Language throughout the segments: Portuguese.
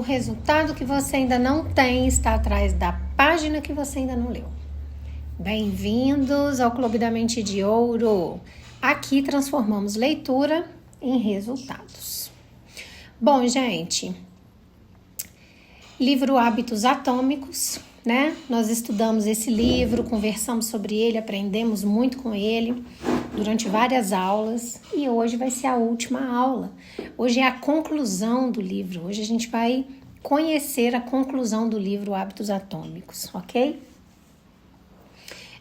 O resultado que você ainda não tem está atrás da página que você ainda não leu. Bem-vindos ao Clube da Mente de Ouro. Aqui transformamos leitura em resultados. Bom, gente, livro Hábitos Atômicos, né? Nós estudamos esse livro, conversamos sobre ele, aprendemos muito com ele durante várias aulas e hoje vai ser a última aula. Hoje é a conclusão do livro. Hoje a gente vai conhecer a conclusão do livro Hábitos Atômicos, ok?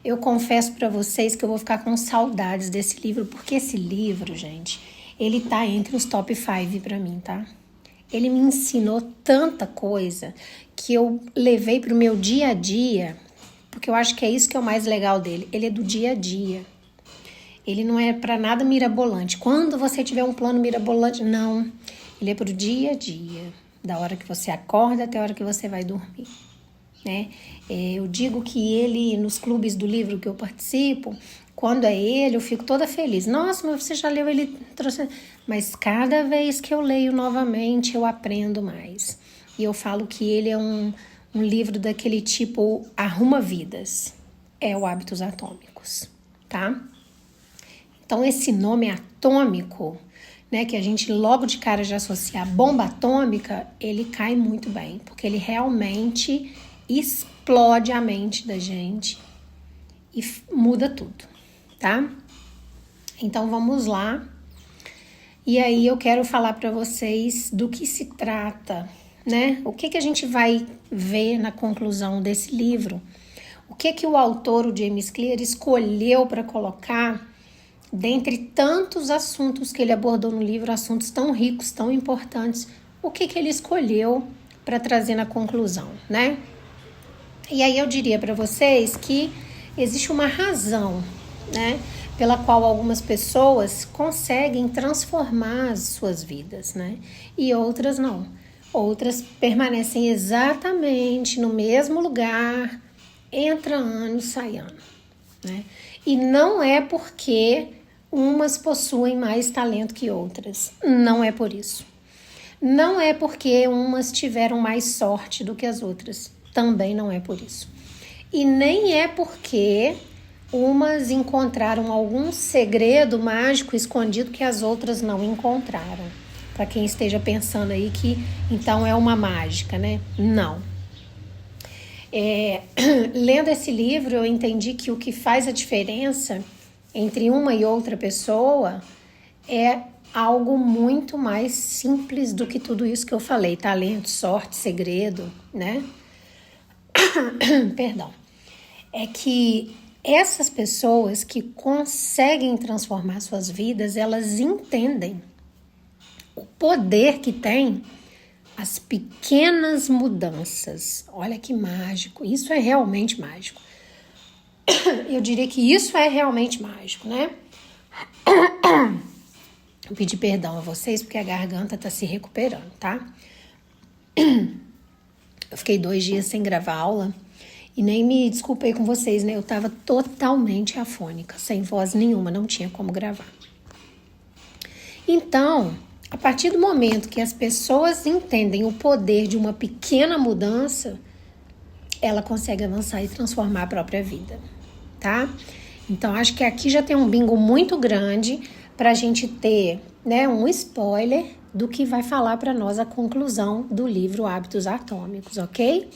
Eu confesso para vocês que eu vou ficar com saudades desse livro, porque esse livro, gente, ele tá entre os top 5 para mim, tá? Ele me ensinou tanta coisa que eu levei para o meu dia a dia, porque eu acho que é isso que é o mais legal dele. Ele é do dia a dia. Ele não é para nada mirabolante. Quando você tiver um plano mirabolante, não. Ele é para o dia a dia, da hora que você acorda até a hora que você vai dormir, né? Eu digo que ele, nos clubes do livro que eu participo, quando é ele, eu fico toda feliz. Nossa, mas você já leu ele? Mas cada vez que eu leio novamente, eu aprendo mais. E eu falo que ele é um livro daquele tipo arruma vidas. É o Hábitos Atômicos, tá? Então, esse nome atômico, né, que a gente logo de cara já associa a bomba atômica, ele cai muito bem, porque ele realmente explode a mente da gente e muda tudo, tá? Então, vamos lá. E aí, eu quero falar para vocês do que se trata, né? O que a gente vai ver na conclusão desse livro? O que o autor, o James Clear, escolheu para colocar dentre tantos assuntos que ele abordou no livro, assuntos tão ricos, tão importantes, o que ele escolheu para trazer na conclusão, né? E aí eu diria para vocês que existe uma razão, né, pela qual algumas pessoas conseguem transformar as suas vidas, né? E outras não. Outras permanecem exatamente no mesmo lugar, entra ano, sai ano, né? E não é porque umas possuem mais talento que outras. Não é por isso. Não é porque umas tiveram mais sorte do que as outras. Também não é por isso. E nem é porque umas encontraram algum segredo mágico escondido que as outras não encontraram. Para quem esteja pensando aí que então é uma mágica, né? Não. Lendo esse livro, eu entendi que o que faz a diferença entre uma e outra pessoa é algo muito mais simples do que tudo isso que eu falei, talento, sorte, segredo, né? Perdão. É que essas pessoas que conseguem transformar suas vidas, elas entendem o poder que tem as pequenas mudanças. Olha que mágico, isso é realmente mágico. Eu diria que isso é realmente mágico, né? Eu pedi perdão a vocês porque a garganta tá se recuperando, tá? Eu fiquei 2 dias sem gravar aula e nem me desculpei com vocês, né? Eu tava totalmente afônica, sem voz nenhuma, não tinha como gravar. Então, a partir do momento que as pessoas entendem o poder de uma pequena mudança, ela consegue avançar e transformar a própria vida, tá? Então, acho que aqui já tem um bingo muito grande para a gente ter, né, um spoiler do que vai falar para nós a conclusão do livro Hábitos Atômicos, ok?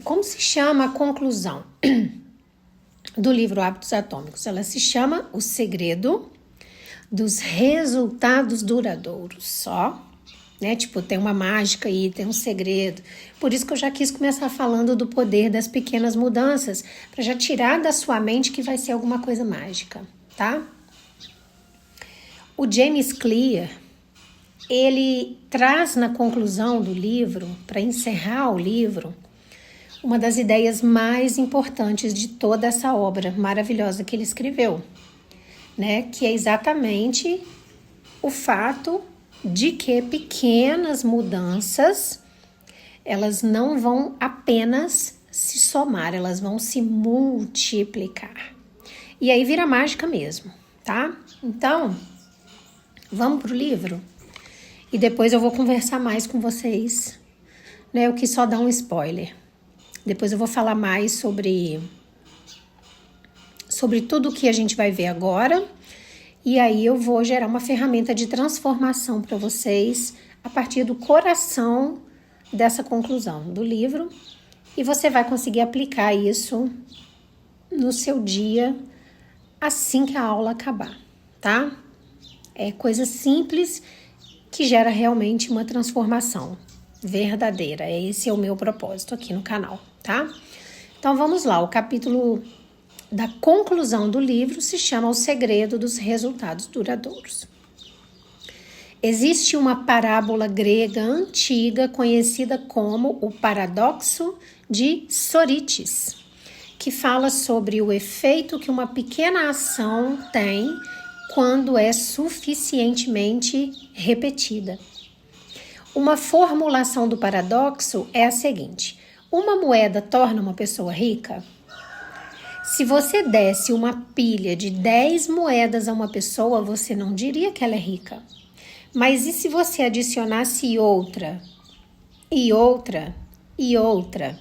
Como se chama a conclusão do livro Hábitos Atômicos? Ela se chama O Segredo dos Resultados Duradouros, ó. Né? Tipo, tem uma mágica aí, tem um segredo. Por isso que eu já quis começar falando do poder das pequenas mudanças, para já tirar da sua mente que vai ser alguma coisa mágica, tá? O James Clear, ele traz na conclusão do livro, para encerrar o livro, uma das ideias mais importantes de toda essa obra maravilhosa que ele escreveu, né? Que é exatamente o fato de que pequenas mudanças, elas não vão apenas se somar, elas vão se multiplicar. E aí vira mágica mesmo, tá? Então, vamos pro livro? e depois eu vou conversar mais com vocês, né? Eu quis só dar um spoiler. Depois eu vou falar mais sobre tudo que a gente vai ver agora, e aí eu vou gerar uma ferramenta de transformação para vocês a partir do coração dessa conclusão do livro, e você vai conseguir aplicar isso no seu dia assim que a aula acabar, tá? É coisa simples que gera realmente uma transformação verdadeira. Esse é o meu propósito aqui no canal, tá? Então vamos lá, o capítulo da conclusão do livro se chama O Segredo dos Resultados Duradouros. Existe uma parábola grega antiga conhecida como o paradoxo de Sócrates, que fala sobre o efeito que uma pequena ação tem quando é suficientemente repetida. Uma formulação do paradoxo é a seguinte: uma moeda torna uma pessoa rica? Se você desse uma pilha de 10 moedas a uma pessoa, você não diria que ela é rica. Mas e se você adicionasse outra, e outra, e outra?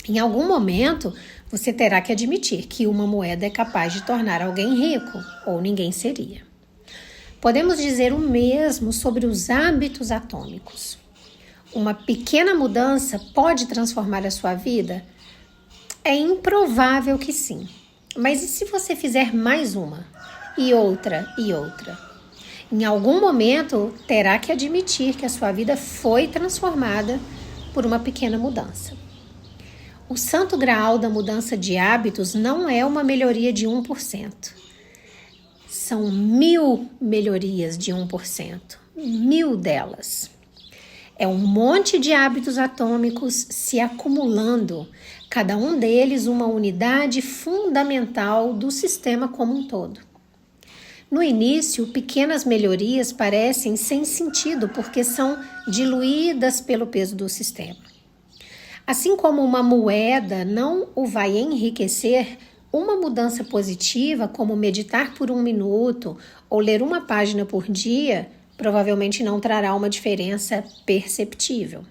Em algum momento, você terá que admitir que uma moeda é capaz de tornar alguém rico, ou ninguém seria. Podemos dizer o mesmo sobre os hábitos atômicos. Uma pequena mudança pode transformar a sua vida? É improvável que sim. Mas e se você fizer mais uma, e outra, e outra? Em algum momento, terá que admitir que a sua vida foi transformada por uma pequena mudança. O santo graal da mudança de hábitos não é uma melhoria de 1%. São 1000 melhorias de 1%. 1000 delas. É um monte de hábitos atômicos se acumulando, cada um deles uma unidade fundamental do sistema como um todo. No início, pequenas melhorias parecem sem sentido porque são diluídas pelo peso do sistema. Assim como uma moeda não o vai enriquecer, uma mudança positiva, como meditar por 1 minuto ou ler uma página por dia, provavelmente não trará uma diferença perceptível.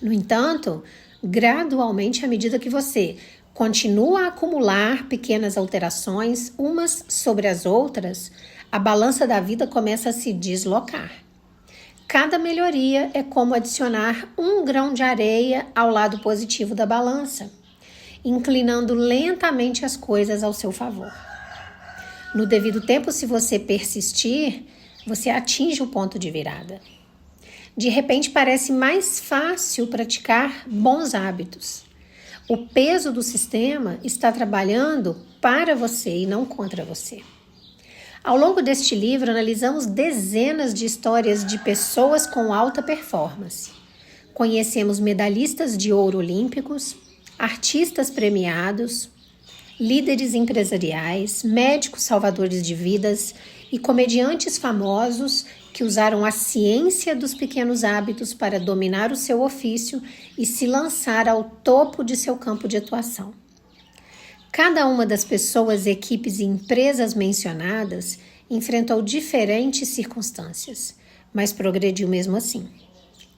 No entanto, gradualmente, à medida que você continua a acumular pequenas alterações umas sobre as outras, a balança da vida começa a se deslocar. Cada melhoria é como adicionar 1 grão de areia ao lado positivo da balança, inclinando lentamente as coisas ao seu favor. No devido tempo, se você persistir, você atinge o ponto de virada. De repente, parece mais fácil praticar bons hábitos. O peso do sistema está trabalhando para você e não contra você. Ao longo deste livro, analisamos dezenas de histórias de pessoas com alta performance. Conhecemos medalhistas de ouro olímpicos, artistas premiados, líderes empresariais, médicos salvadores de vidas e comediantes famosos que usaram a ciência dos pequenos hábitos para dominar o seu ofício e se lançar ao topo de seu campo de atuação. Cada uma das pessoas, equipes e empresas mencionadas enfrentou diferentes circunstâncias, mas progrediu mesmo assim,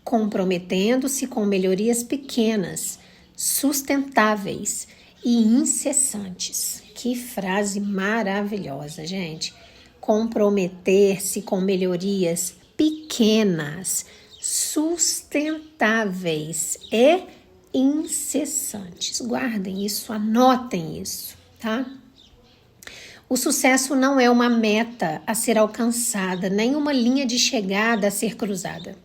comprometendo-se com melhorias pequenas, sustentáveis e incessantes. Que frase maravilhosa, gente! Comprometer-se com melhorias pequenas, sustentáveis e incessantes. Guardem isso, anotem isso, tá? O sucesso não é uma meta a ser alcançada, nem uma linha de chegada a ser cruzada.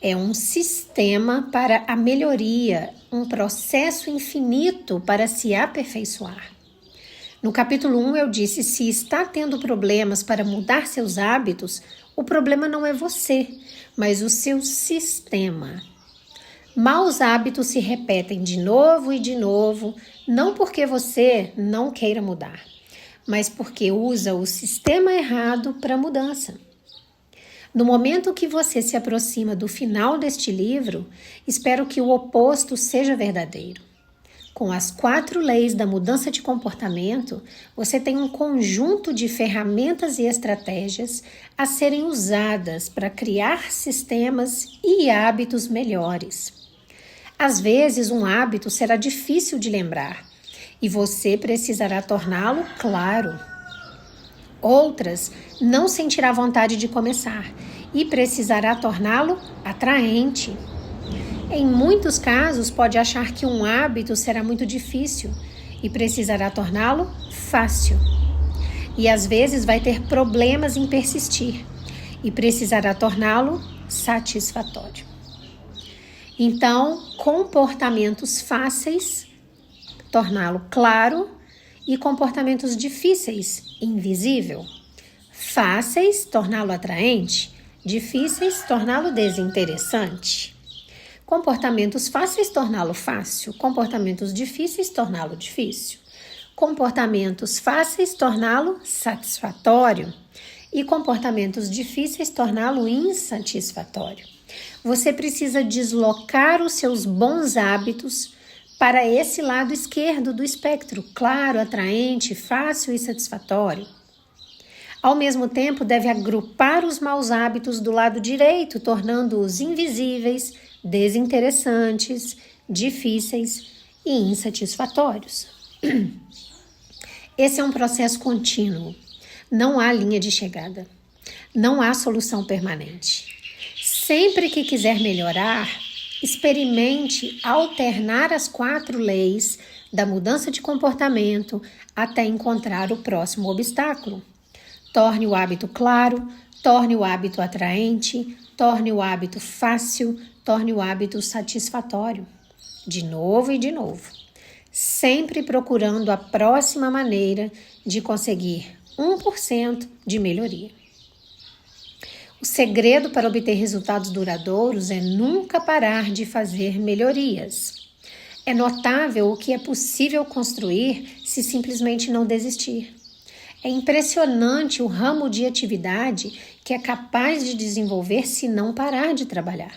É um sistema para a melhoria, um processo infinito para se aperfeiçoar. No capítulo 1 eu disse, se está tendo problemas para mudar seus hábitos, o problema não é você, mas o seu sistema. Maus hábitos se repetem de novo e de novo, não porque você não queira mudar, mas porque usa o sistema errado para a mudança. No momento que você se aproxima do final deste livro, espero que o oposto seja verdadeiro. Com as 4 leis da mudança de comportamento, você tem um conjunto de ferramentas e estratégias a serem usadas para criar sistemas e hábitos melhores. Às vezes, um hábito será difícil de lembrar e você precisará torná-lo claro. Outras não sentirá vontade de começar e precisará torná-lo atraente. Em muitos casos, pode achar que um hábito será muito difícil e precisará torná-lo fácil. E às vezes vai ter problemas em persistir e precisará torná-lo satisfatório. Então, comportamentos fáceis, torná-lo claro, e comportamentos difíceis, invisível. Fáceis, torná-lo atraente, difíceis, torná-lo desinteressante. Comportamentos fáceis, torná-lo fácil. Comportamentos difíceis, torná-lo difícil. Comportamentos fáceis, torná-lo satisfatório. E comportamentos difíceis, torná-lo insatisfatório. Você precisa deslocar os seus bons hábitos para esse lado esquerdo do espectro, claro, atraente, fácil e satisfatório. Ao mesmo tempo, deve agrupar os maus hábitos do lado direito, tornando-os invisíveis, desinteressantes, difíceis e insatisfatórios. Esse é um processo contínuo. Não há linha de chegada. Não há solução permanente. Sempre que quiser melhorar, experimente alternar as 4 leis da mudança de comportamento até encontrar o próximo obstáculo. Torne o hábito claro, torne o hábito atraente, torne o hábito fácil, torne o hábito satisfatório. De novo e de novo. Sempre procurando a próxima maneira de conseguir 1% de melhoria. O segredo para obter resultados duradouros é nunca parar de fazer melhorias. É notável o que é possível construir se simplesmente não desistir. É impressionante o ramo de atividade que é capaz de desenvolver se não parar de trabalhar.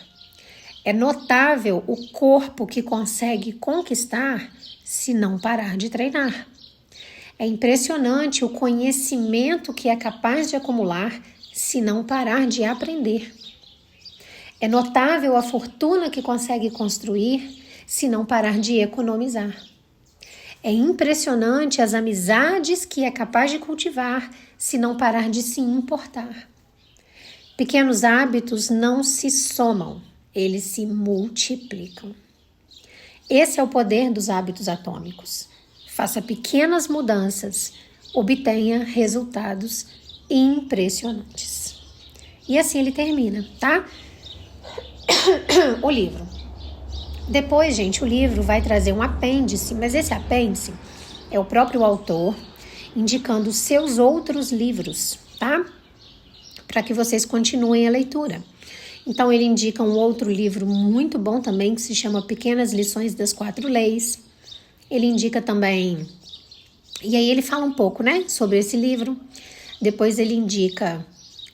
É notável o corpo que consegue conquistar se não parar de treinar. É impressionante o conhecimento que é capaz de acumular se não parar de aprender. É notável a fortuna que consegue construir se não parar de economizar. É impressionante as amizades que é capaz de cultivar se não parar de se importar. Pequenos hábitos não se somam, eles se multiplicam. Esse é o poder dos hábitos atômicos. Faça pequenas mudanças, obtenha resultados impressionantes. E assim ele termina, tá? O livro. Depois, gente, o livro vai trazer um apêndice, mas esse apêndice é o próprio autor indicando seus outros livros, tá? Para que vocês continuem a leitura. Então, ele indica um outro livro muito bom também, que se chama Pequenas Lições das 4 Leis. Ele indica também... E aí ele fala um pouco, né, sobre esse livro. Depois ele indica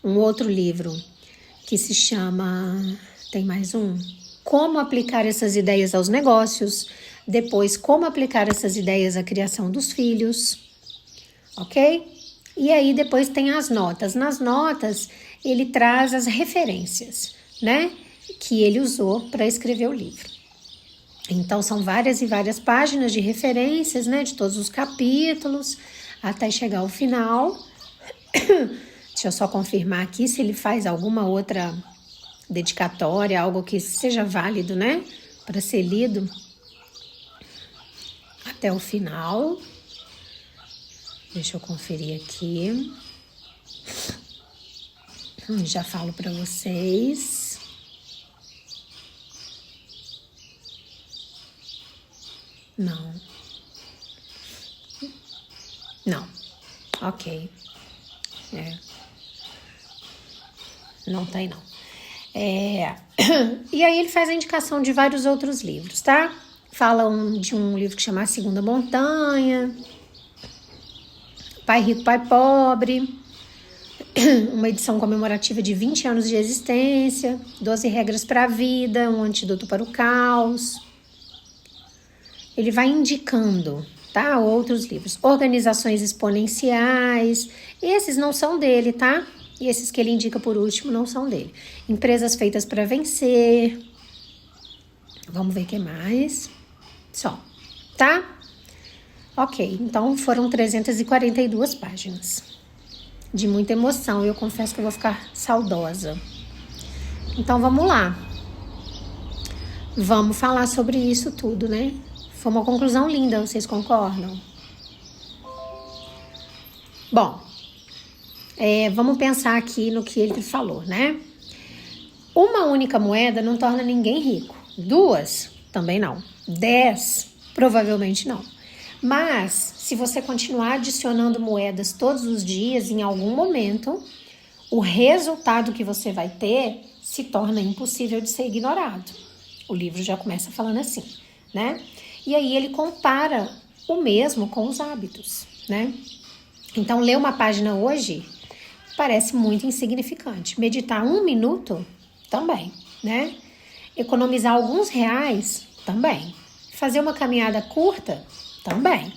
um outro livro que se chama... Tem mais um? Como aplicar essas ideias aos negócios. Depois, como aplicar essas ideias à criação dos filhos. Ok? E aí depois tem as notas. Nas notas, ele traz as referências, né, que ele usou para escrever o livro. Então, são várias e várias páginas de referências, né, de todos os capítulos, até chegar ao final. Deixa eu só confirmar aqui se ele faz alguma outra dedicatória, algo que seja válido, né, para ser lido até o final. Deixa eu conferir aqui. Já falo para vocês. Não. Ok. Não tem, não. E aí ele faz a indicação de vários outros livros, tá? Fala de um livro que chama A Segunda Montanha, Pai Rico, Pai Pobre, uma edição comemorativa de 20 anos de existência, 12 regras para a vida, um antídoto para o caos. ele vai indicando, tá? Outros livros. Organizações exponenciais, esses não são dele, tá? E esses que ele indica por último não são dele. Empresas feitas para vencer. Vamos ver o que mais. Só, tá? Ok, então foram 342 páginas. De muita emoção, eu confesso que eu vou ficar saudosa. Então vamos lá. Vamos falar sobre isso tudo, né? Foi uma conclusão linda, vocês concordam? Bom, vamos pensar aqui no que ele falou, né? Uma única moeda não torna ninguém rico. 2, também não. 10, provavelmente não. Mas, se você continuar adicionando moedas todos os dias, em algum momento, o resultado que você vai ter se torna impossível de ser ignorado. O livro já começa falando assim, né? E aí ele compara o mesmo com os hábitos, né? Então, ler uma página hoje parece muito insignificante. Meditar 1 minuto, também, né? Economizar alguns reais, também. Fazer uma caminhada curta, também.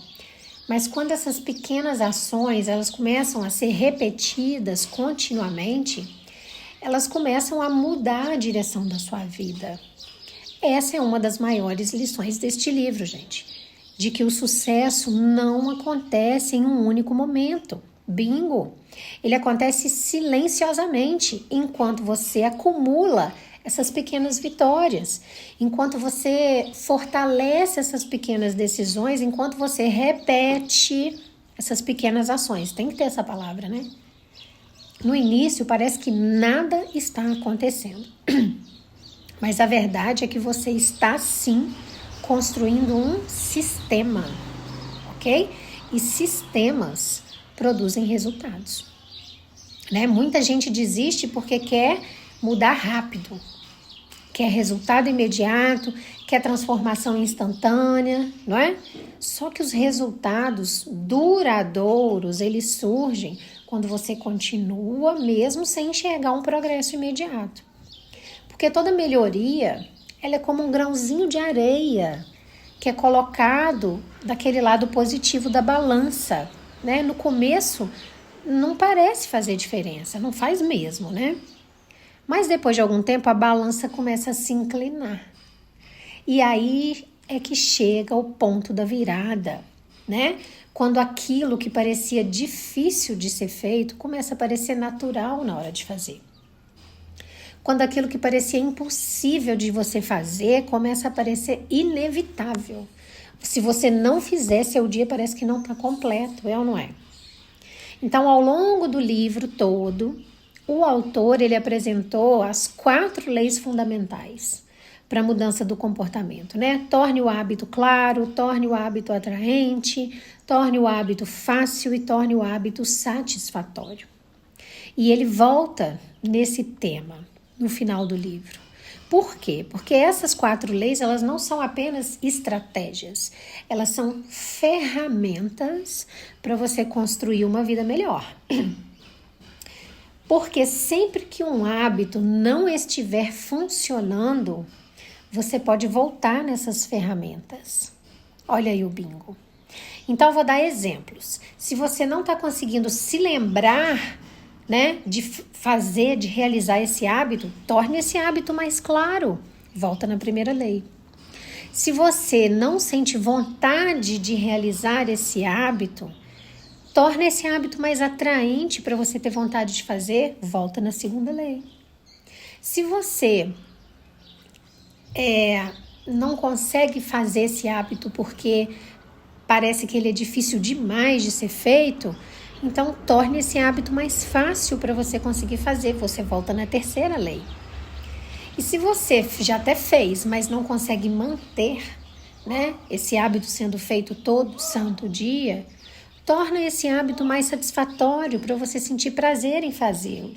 Mas quando essas pequenas ações, elas começam a ser repetidas continuamente, elas começam a mudar a direção da sua vida. Essa é uma das maiores lições deste livro, gente. De que o sucesso não acontece em um único momento. Bingo! Ele acontece silenciosamente enquanto você acumula essas pequenas vitórias, enquanto você fortalece essas pequenas decisões, enquanto você repete essas pequenas ações. Tem que ter essa palavra, né? No início parece que nada está acontecendo, mas a verdade é que você está sim construindo um sistema, ok? E sistemas produzem resultados, né? Muita gente desiste porque quer mudar rápido, quer resultado imediato, quer transformação instantânea, não é? Só que os resultados duradouros, eles surgem quando você continua mesmo sem enxergar um progresso imediato. Porque toda melhoria, ela é como um grãozinho de areia que é colocado daquele lado positivo da balança, né? No começo não parece fazer diferença, não faz mesmo, né? Mas depois de algum tempo a balança começa a se inclinar. E aí é que chega o ponto da virada, né? Quando aquilo que parecia difícil de ser feito começa a parecer natural na hora de fazer. Quando aquilo que parecia impossível de você fazer começa a parecer inevitável. Se você não fizer, seu dia parece que não está completo, é ou não é? Então, ao longo do livro todo, o autor ele apresentou as 4 leis fundamentais para a mudança do comportamento, né? Torne o hábito claro, torne o hábito atraente, torne o hábito fácil e torne o hábito satisfatório. E ele volta nesse tema no final do livro. Por quê? Porque essas 4 leis, elas não são apenas estratégias, elas são ferramentas para você construir uma vida melhor. Porque sempre que um hábito não estiver funcionando, você pode voltar nessas ferramentas. Olha aí o bingo. Então, eu vou dar exemplos. Se você não está conseguindo se lembrar, né, de fazer, de realizar esse hábito, torne esse hábito mais claro. Volta na primeira lei. Se você não sente vontade de realizar esse hábito, torna esse hábito mais atraente para você ter vontade de fazer, volta na segunda lei. Se você não consegue fazer esse hábito porque parece que ele é difícil demais de ser feito, então torne esse hábito mais fácil para você conseguir fazer, você volta na terceira lei. E se você já até fez, mas não consegue manter, né, esse hábito sendo feito todo santo dia, torna esse hábito mais satisfatório para você sentir prazer em fazê-lo.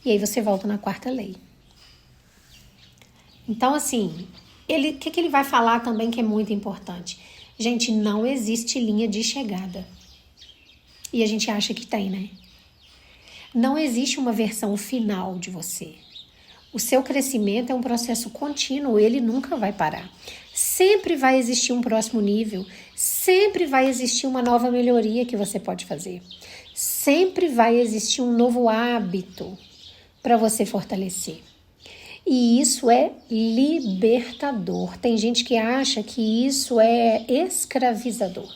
E aí você volta na quarta lei. Então, assim, o que ele vai falar também que é muito importante? Gente, não existe linha de chegada. E a gente acha que tem, né? Não existe uma versão final de você. O seu crescimento é um processo contínuo, ele nunca vai parar. Sempre vai existir um próximo nível, sempre vai existir uma nova melhoria que você pode fazer. Sempre vai existir um novo hábito para você fortalecer. E isso é libertador. Tem gente que acha que isso é escravizador,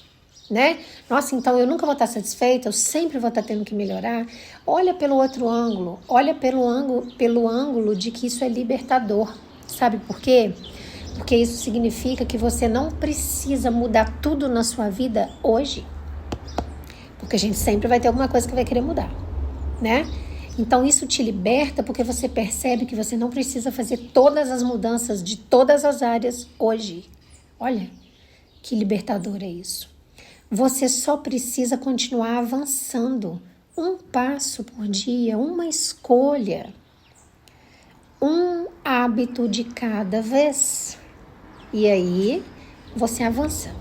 né? Nossa, então eu nunca vou estar satisfeita, eu sempre vou estar tendo que melhorar. Olha pelo outro ângulo, olha pelo ângulo de que isso é libertador. Sabe por quê? Porque isso significa que você não precisa mudar tudo na sua vida hoje. Porque a gente sempre vai ter alguma coisa que vai querer mudar, né? Então isso te liberta porque você percebe que você não precisa fazer todas as mudanças de todas as áreas hoje. Olha, que libertador é isso. Você só precisa continuar avançando, um passo por dia, uma escolha, um hábito de cada vez. E aí você avança.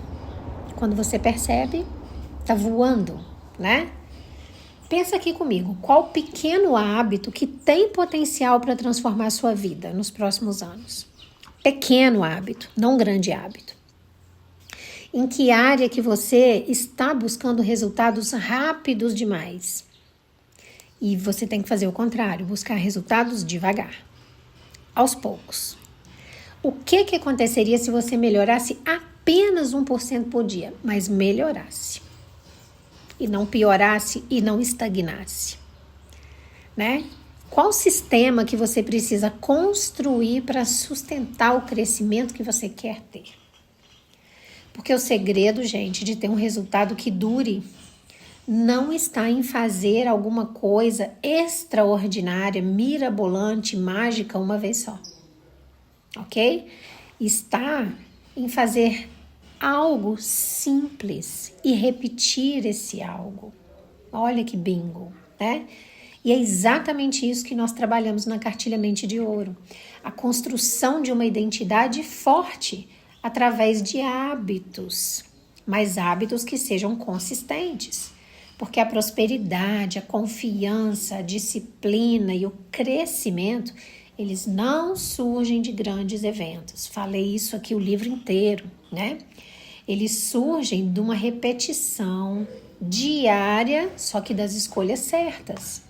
Quando você percebe, tá voando, né? Pensa aqui comigo, qual pequeno hábito que tem potencial para transformar a sua vida nos próximos anos? Pequeno hábito, não grande hábito. Em que área que você está buscando resultados rápidos demais? E você tem que fazer o contrário, buscar resultados devagar, aos poucos. O que aconteceria se você melhorasse apenas 1% por dia, mas melhorasse? E não piorasse e não estagnasse, né? Qual sistema que você precisa construir para sustentar o crescimento que você quer ter? Porque o segredo, gente, de ter um resultado que dure não está em fazer alguma coisa extraordinária, mirabolante, mágica uma vez só, ok? Está em fazer algo simples e repetir esse algo. Olha que bingo, né? E é exatamente isso que nós trabalhamos na Cartilha Mente de Ouro. A construção de uma identidade forte através de hábitos, mas hábitos que sejam consistentes. Porque a prosperidade, a confiança, a disciplina e o crescimento, eles não surgem de grandes eventos. Falei isso aqui o livro inteiro, né? Eles surgem de uma repetição diária, só que das escolhas certas.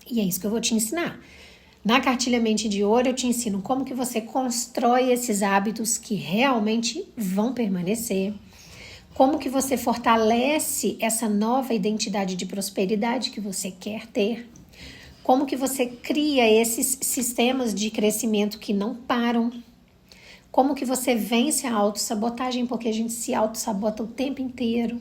E é isso que eu vou te ensinar. Na Cartilha Mente de Ouro, eu te ensino como que você constrói esses hábitos que realmente vão permanecer. Como que você fortalece essa nova identidade de prosperidade que você quer ter. Como que você cria esses sistemas de crescimento que não param. Como que você vence a autossabotagem, porque a gente se autossabota o tempo inteiro.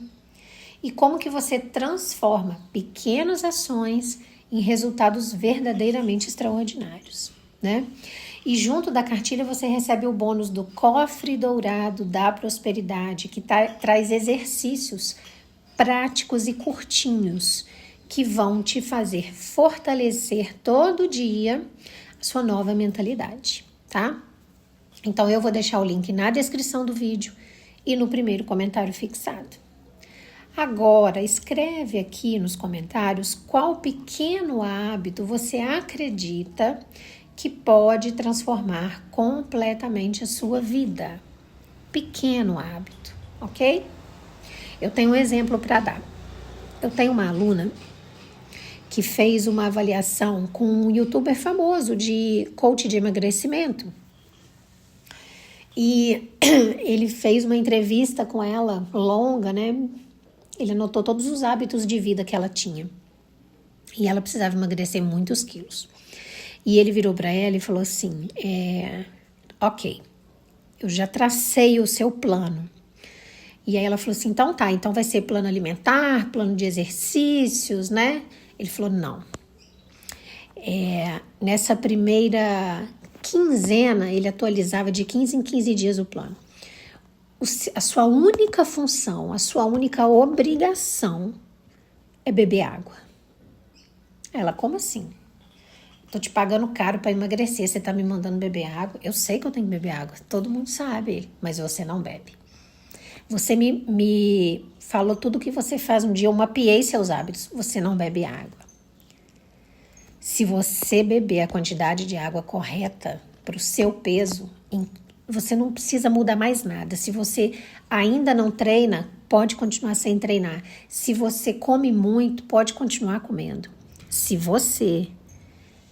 E como que você transforma pequenas ações em resultados verdadeiramente extraordinários, né? E junto da cartilha você recebe o bônus do Cofre Dourado da Prosperidade, que traz exercícios práticos e curtinhos que vão te fazer fortalecer todo dia a sua nova mentalidade, tá? Então eu vou deixar o link na descrição do vídeo e no primeiro comentário fixado. Agora, escreve aqui nos comentários qual pequeno hábito você acredita que pode transformar completamente a sua vida. Pequeno hábito, ok? Eu tenho um exemplo para dar. Eu tenho uma aluna que fez uma avaliação com um youtuber famoso de coach de emagrecimento. E ele fez uma entrevista com ela longa, né? Ele anotou todos os hábitos de vida que ela tinha. E ela precisava emagrecer muitos quilos. E ele virou para ela e falou assim, ok, eu já tracei o seu plano. E aí ela falou assim, então tá, então vai ser plano alimentar, plano de exercícios, né? Ele falou, não. Nessa primeira quinzena, ele atualizava de 15 em 15 dias o plano. A sua única função, a sua única obrigação é beber água. Ela, como assim? Tô te pagando caro para emagrecer, você tá me mandando beber água? Eu sei que eu tenho que beber água, todo mundo sabe, mas você não bebe. Você me falou tudo o que você faz um dia, eu mapeei seus hábitos, você não bebe água. Se você beber a quantidade de água correta para o seu peso, em você não precisa mudar mais nada. Se você ainda não treina, pode continuar sem treinar. Se você come muito, pode continuar comendo. Se você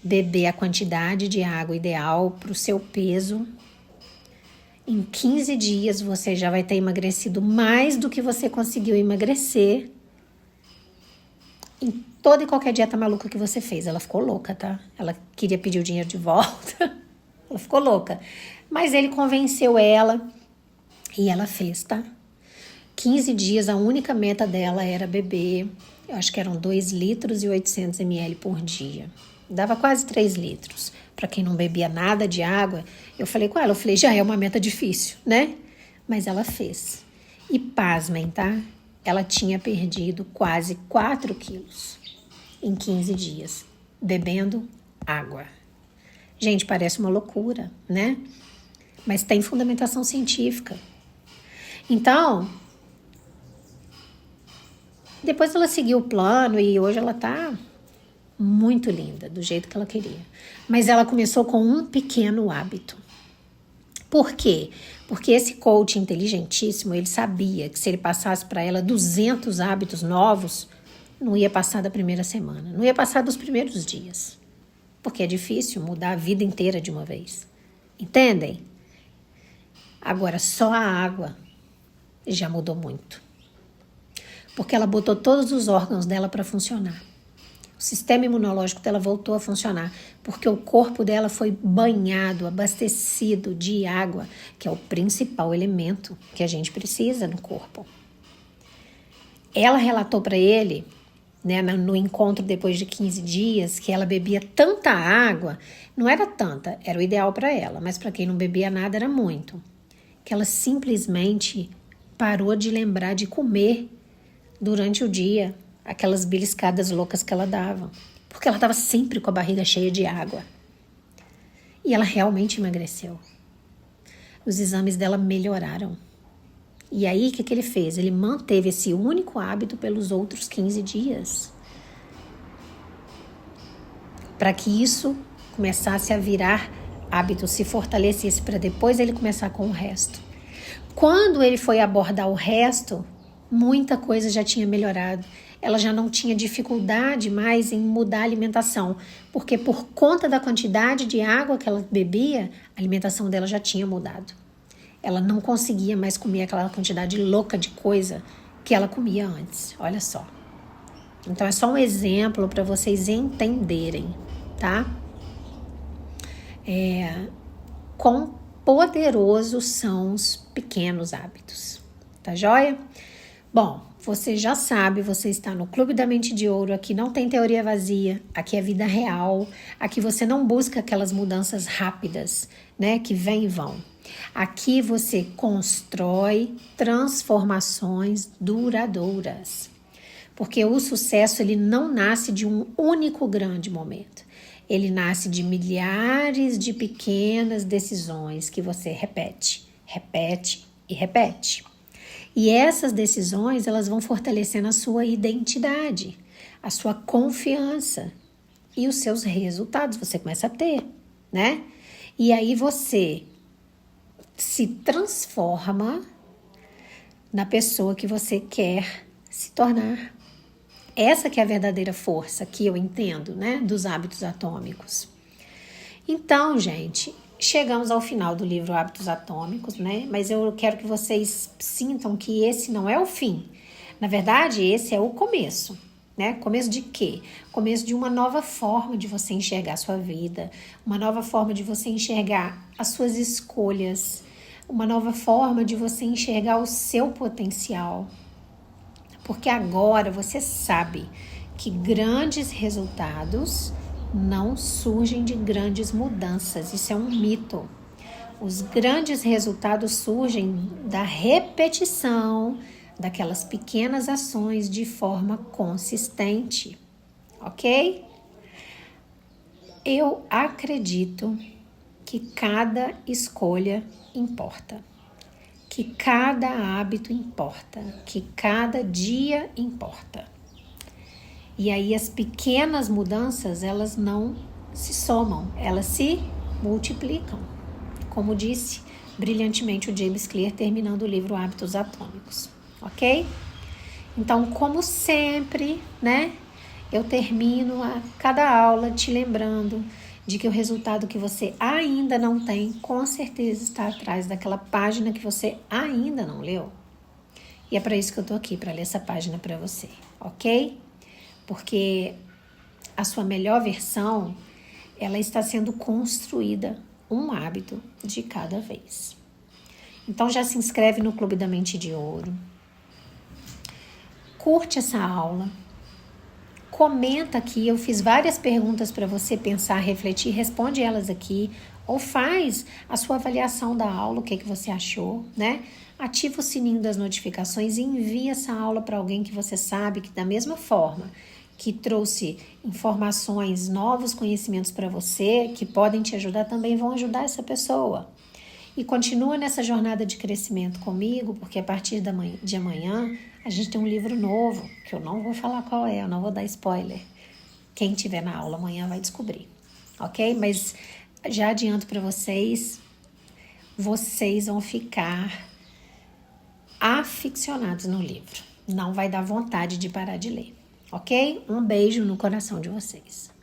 beber a quantidade de água ideal para o seu peso, em 15 dias você já vai ter emagrecido mais do que você conseguiu emagrecer em toda e qualquer dieta maluca que você fez. Ela ficou louca, tá? Ela queria pedir o dinheiro de volta. Ela ficou louca. Mas ele convenceu ela e ela fez, tá? 15 dias, a única meta dela era beber, eu acho que eram 2 litros e 800 ml por dia. Dava quase 3 litros. Para quem não bebia nada de água, eu falei com ela, já é uma meta difícil, né? Mas ela fez. E pasmem, tá? Ela tinha perdido quase 4 quilos em 15 dias, bebendo água. Gente, parece uma loucura, né? Mas tem fundamentação científica. Então, depois ela seguiu o plano e hoje ela tá muito linda, do jeito que ela queria. Mas ela começou com um pequeno hábito. Por quê? Porque esse coach inteligentíssimo, ele sabia que se ele passasse para ela 200 hábitos novos, não ia passar da primeira semana, não ia passar dos primeiros dias. Porque é difícil mudar a vida inteira de uma vez. Entendem? Agora, só a água já mudou muito. Porque ela botou todos os órgãos dela para funcionar. O sistema imunológico dela voltou a funcionar, porque o corpo dela foi banhado, abastecido de água, que é o principal elemento que a gente precisa no corpo. Ela relatou para ele, né, no encontro depois de 15 dias, que ela bebia tanta água, não era tanta, era o ideal para ela, mas para quem não bebia nada era muito, que ela simplesmente parou de lembrar de comer durante o dia, aquelas beliscadas loucas que ela dava, porque ela estava sempre com a barriga cheia de água. E ela realmente emagreceu. Os exames dela melhoraram. E aí, o que ele fez? Ele manteve esse único hábito pelos outros 15 dias. Para que isso começasse a virar hábito, se fortalecesse, para depois ele começar com o resto. Quando ele foi abordar o resto, muita coisa já tinha melhorado. Ela já não tinha dificuldade mais em mudar a alimentação, porque por conta da quantidade de água que ela bebia, a alimentação dela já tinha mudado. Ela não conseguia mais comer aquela quantidade louca de coisa que ela comia antes, olha só. Então é só um exemplo para vocês entenderem, tá? Quão poderosos são os pequenos hábitos, tá joia? Bom, você já sabe, você está no Clube da Mente de Ouro, aqui não tem teoria vazia, aqui é vida real, aqui você não busca aquelas mudanças rápidas, né, que vêm e vão. Aqui você constrói transformações duradouras, porque o sucesso ele não nasce de um único grande momento, ele nasce de milhares de pequenas decisões que você repete, repete e repete. E essas decisões, elas vão fortalecendo a sua identidade, a sua confiança e os seus resultados você começa a ter, né? E aí você se transforma na pessoa que você quer se tornar. Essa que é a verdadeira força que eu entendo, né, dos hábitos atômicos. Então, gente, chegamos ao final do livro Hábitos Atômicos, né? Mas eu quero que vocês sintam que esse não é o fim. Na verdade, esse é o começo, né? Começo de quê? Começo de uma nova forma de você enxergar a sua vida, uma nova forma de você enxergar as suas escolhas, uma nova forma de você enxergar o seu potencial. Porque agora você sabe que grandes resultados não surgem de grandes mudanças, isso é um mito. Os grandes resultados surgem da repetição daquelas pequenas ações de forma consistente, ok? Eu acredito que cada escolha importa, que cada hábito importa, que cada dia importa. E aí as pequenas mudanças, elas não se somam, elas se multiplicam. Como disse, brilhantemente o James Clear terminando o livro Hábitos Atômicos, ok? Então, como sempre, né, eu termino a cada aula te lembrando de que o resultado que você ainda não tem, com certeza está atrás daquela página que você ainda não leu. E é para isso que eu tô aqui, para ler essa página para você, ok? Porque a sua melhor versão, ela está sendo construída um hábito de cada vez. Então já se inscreve no Clube da Mente de Ouro. Curte essa aula. Comenta aqui, eu fiz várias perguntas para você pensar, refletir, responde elas aqui. Ou faz a sua avaliação da aula, o que você achou, né? Ativa o sininho das notificações e envia essa aula para alguém que você sabe que da mesma forma que trouxe informações, novos conhecimentos para você, que podem te ajudar, também vão ajudar essa pessoa. E continua nessa jornada de crescimento comigo, porque a partir de amanhã a gente tem um livro novo, que eu não vou falar qual é, eu não vou dar spoiler. Quem tiver na aula amanhã vai descobrir, ok? Mas já adianto para vocês, vocês vão ficar aficionados no livro. Não vai dar vontade de parar de ler, ok? Um beijo no coração de vocês.